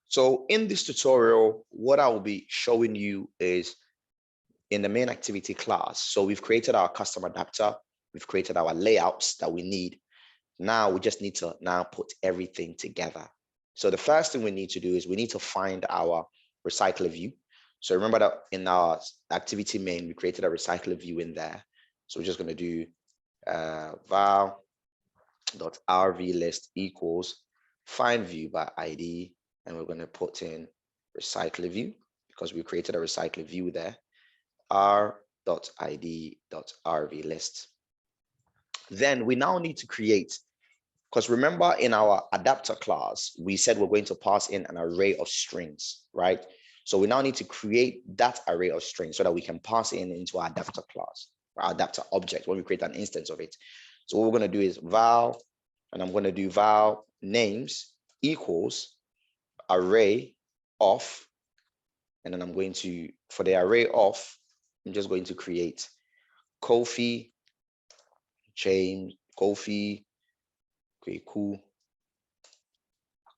So in this tutorial, what I will be showing you is in the main activity class. So we've created our custom adapter. We've created our layouts that we need. Now we just need to now put everything together. So the first thing we need to do is we need to find our recycler view. So remember that in our activity main, we created a recycler view in there. So we're just going to do val.rvList equals find view by ID, and we're going to put in recycler view because we created a recycler view there, r.id.rvList. Then we now need to create, because remember in our adapter class, we said we're going to pass in an array of strings, right? So we now need to create that array of strings so that we can pass in into our adapter class, our adapter object when we create an instance of it. So what we're going to do is val, and I'm going to do val names equals array of, and then I'm going to, for the array of, I'm just going to create Kofi, James, Kofi, Kweku,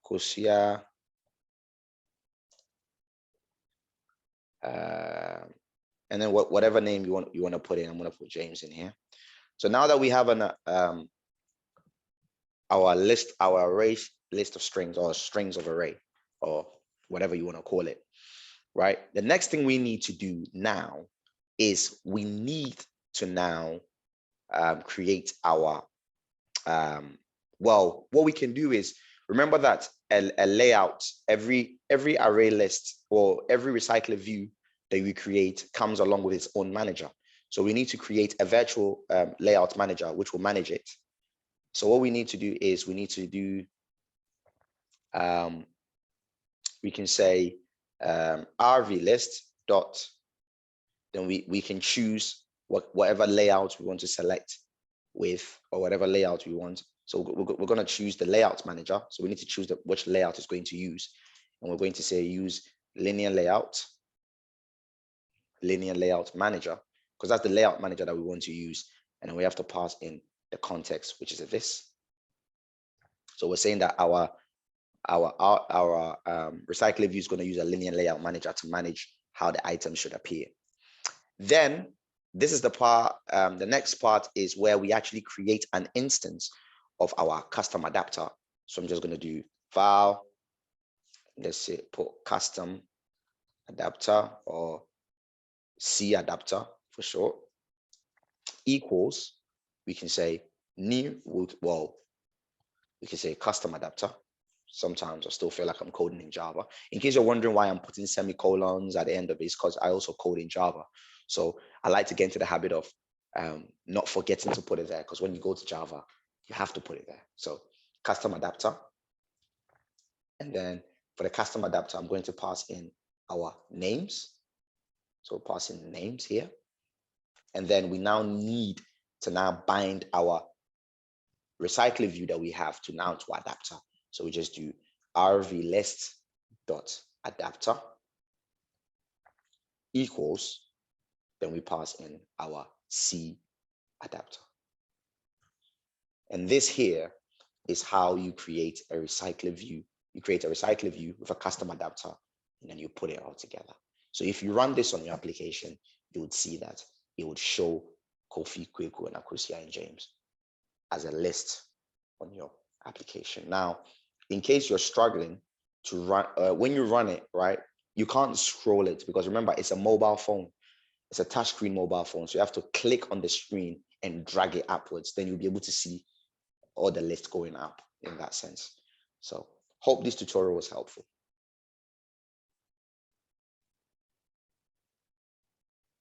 Kosia, and then whatever name you want to put in. I'm going to put James in here. So now that we have an our array list of strings, or strings of array, or whatever you want to call it, right? The next thing we need to do now is we need to now create our well, what we can do is remember that a layout, every array list or every recycler view that we create comes along with its own manager. So we need to create a virtual layout manager which will manage it. So what we need to do is we need to do we can say rvList dot, then we can choose whatever layout we want to select with, or whatever layout we want. So we're going to choose the layout manager. So we need to choose which layout is going to use, and we're going to say use linear layout manager, because that's the layout manager that we want to use. And then we have to pass in the context, which is this. So we're saying that our recycler view is going to use a linear layout manager to manage how the items should appear. Then this is the part, the next part is where we actually create an instance of our custom adapter. So I'm just going to do val, let's say put custom adapter, or C adapter for short, equals, we can say new, well, we can say custom adapter. Sometimes I still feel like I'm coding in Java. In case you're wondering why I'm putting semicolons at the end of this, because I also code in Java. So I like to get into the habit of not forgetting to put it there, because when you go to Java, you have to put it there. So custom adapter. And then for the custom adapter, I'm going to pass in our names. So pass in names here. And then we now need to now bind our recycler view that we have to adapter. So we just do rvList dot adapter equals, then we pass in our C adapter. And this here is how you create a recycler view. You create a recycler view with a custom adapter, and then you put it all together. So if you run this on your application, you would see that it would show Kofi, Kweku, and Akusia and James as a list on your application. Now, in case you're struggling to run, when you run it, right, you can't scroll it, because remember, it's a mobile phone. It's a touchscreen mobile phone. So you have to click on the screen and drag it upwards. Then you'll be able to see all the list going up in that sense. So hope this tutorial was helpful.